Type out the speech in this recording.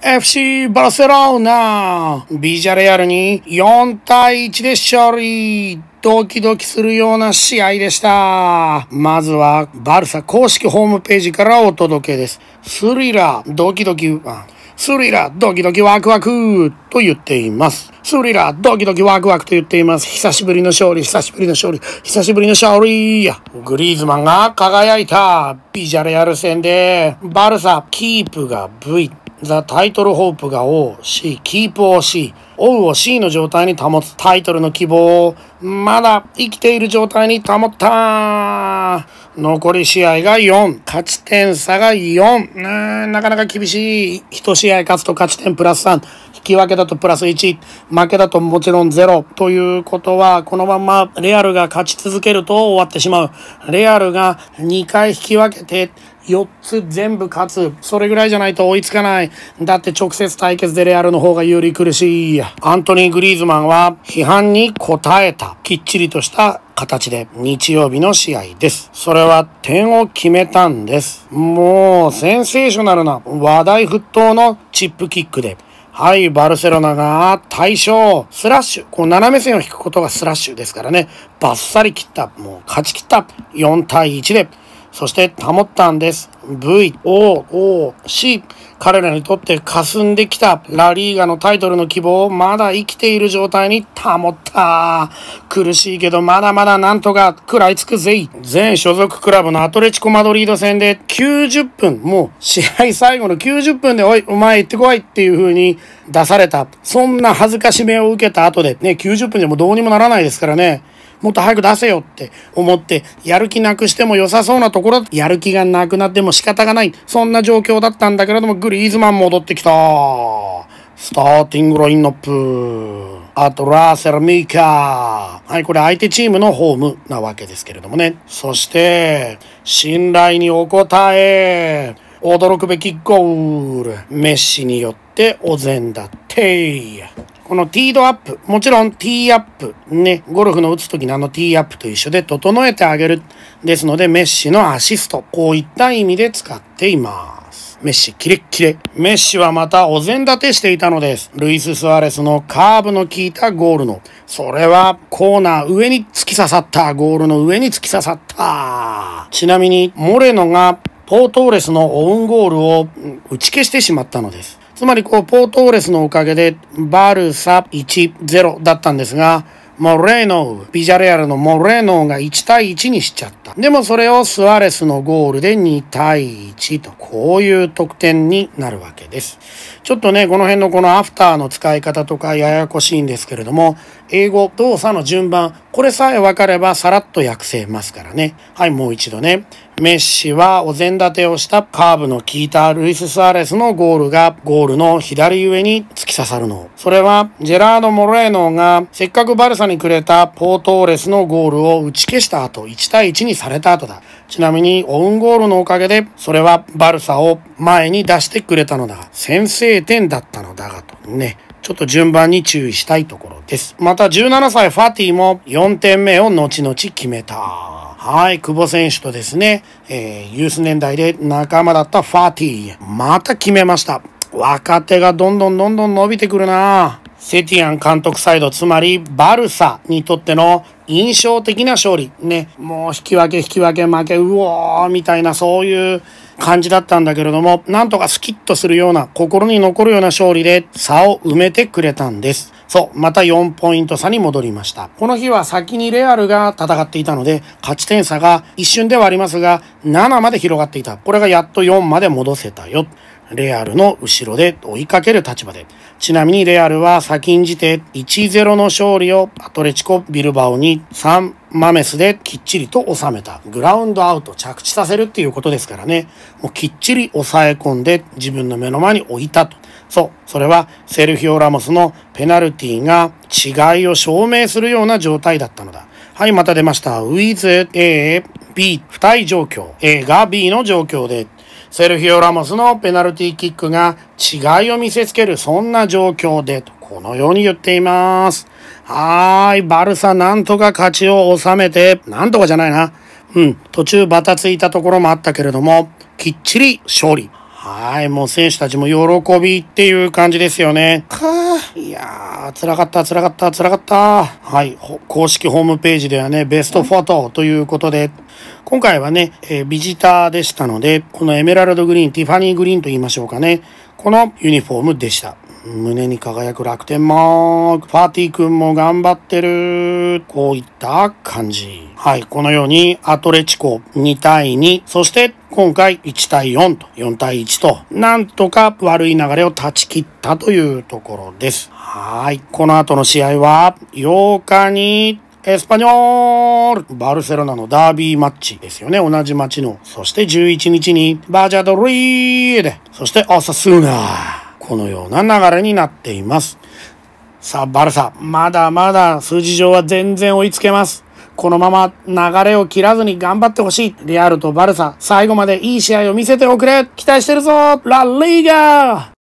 FC バルセロナ、ビジャレアルに4対1で勝利。ドキドキするような試合でした。まずはバルサ公式ホームページからお届けです。スリラー、ドキドキワクワクと言っています。スリラー、ドキドキワクワクと言っています。久しぶりの勝利。グリーズマンが輝いたビジャレアル戦で、バルサ、キープが V。ザ・タイトルホープが O、C、キープを C、O を C の状態に保つタイトルの希望をまだ生きている状態に保った。残り試合が4、勝ち点差が4。なかなか厳しい。1試合勝つと勝ち点プラス3、引き分けだとプラス1、負けだともちろん0ということは、このままレアルが勝ち続けると終わってしまう。レアルが2回引き分けて4つ全部勝つ。それぐらいじゃないと追いつかない。だって直接対決でレアルの方が有利苦しい。アントニー・グリーズマンは批判に応えた。きっちりとした形で日曜日の試合です。それは点を決めたんです。もうセンセーショナルな話題沸騰のチップキックで。はい、バルセロナが大勝。スラッシュ。こう斜め線を引くことがスラッシュですからね。バッサリ切った。もう勝ち切った。4対1で。そして保ったんです。V、O、C。彼らにとって霞んできたラリーガのタイトルの希望をまだ生きている状態に保った。苦しいけどまだまだなんとか食らいつくぜ。全所属クラブのアトレチコマドリード戦で90分、もう試合最後の90分でおい、お前行ってこいっていう風に出された。そんな恥ずかしめを受けた後でね、90分でもどうにもならないですからね。もっと早く出せよって思って、やる気なくしても良さそうなところ、やる気がなくなっても仕方がない。そんな状況だったんだけれども、グリーズマン戻ってきた。スターティングラインナップ。あと、ラーセル・ミーカー。はい、これ相手チームのホームなわけですけれどもね。そして、信頼にお応え、驚くべきゴール。メッシによってお膳立て。このティードアップ、もちろんティーアップ、ね、ゴルフの打つ時のティーアップと一緒で整えてあげる。ですので、メッシのアシスト、こういった意味で使っています。メッシ、キレッキレ。メッシはまたお膳立てしていたのです。ルイス・スアレスのカーブの効いたゴールの。それはコーナー上に突き刺さった。ゴールの上に突き刺さった。ちなみに、モレノがポートーレスのオウンゴールを打ち消してしまったのです。つまりポートーレスのおかげでバルサ 1-0 だったんですが、モレノ、ビジャレアルのモレノが1対1にしちゃった。でもそれをスアレスのゴールで2対1と、こういう得点になるわけです。ちょっとね、この辺のこのアフターの使い方とかややこしいんですけれども、英語、動作の順番、これさえ分かればさらっと訳せますからね。はい、もう一度ね。メッシはお膳立てをしたカーブの効いたルイス・スアレスのゴールがゴールの左上に突き刺さるの。それはジェラード・モレーノがせっかくバルサにくれたポートーレスのゴールを打ち消した後、1対1にされた後だ。ちなみにオウンゴールのおかげでそれはバルサを前に出してくれたのだ。先制点だったのだがとね。ちょっと順番に注意したいところです。また17歳ファティも4点目を後々決めた。はい、久保選手とですね、ユース年代で仲間だったファティ。また決めました。若手がどんどん伸びてくるな。セティアン監督サイド、つまりバルサにとっての印象的な勝利。ね、もう引き分け負け、うおーみたいなそういう感じだったんだけれども、なんとかスキッとするような、心に残るような勝利で差を埋めてくれたんです。そう、また4ポイント差に戻りました。この日は先にレアルが戦っていたので、勝ち点差が一瞬ではありますが、7まで広がっていた。これがやっと4まで戻せたよ。レアルの後ろで追いかける立場で。ちなみにレアルは先んじて 1-0 の勝利をアトレチコ・ビルバオに3マメスできっちりと収めた。グラウンドアウト着地させるっていうことですからね。もうきっちり抑え込んで自分の目の前に置いたと。そう、それはセルヒオ・ラモスのペナルティが違いを証明するような状態だったのだ。はい、また出ました。with A、B、不い状況。A が B の状況で、セルヒオ・ラモスのペナルティーキックが違いを見せつける、そんな状況で、このように言っています。バルサなんとか勝ちを収めて、なんとかじゃないな。途中バタついたところもあったけれども、きっちり勝利。はい、もう選手たちも喜びっていう感じですよね。いやー、辛かった。はい、公式ホームページではね、ベストフォトということで、今回はね、ビジターでしたので、このエメラルドグリーン、ティファニーグリーンと言いましょうかね。このユニフォームでした。胸に輝く楽天マーク。ファーティ君も頑張ってる。こういった感じ。はい。このようにアトレチコ2対2。そして今回1対4と4対1と、なんとか悪い流れを断ち切ったというところです。はい。この後の試合は8日にエスパニョール、バルセロナのダービーマッチですよね。同じ街の。そして11日にバージャドリーデ。そしてオサスーナ。このような流れになっています。さあ、バルサ、まだまだ数字上は全然追いつけます。このまま流れを切らずに頑張ってほしい。レアルとバルサ、最後までいい試合を見せておくれ。期待してるぞ。ラリーガー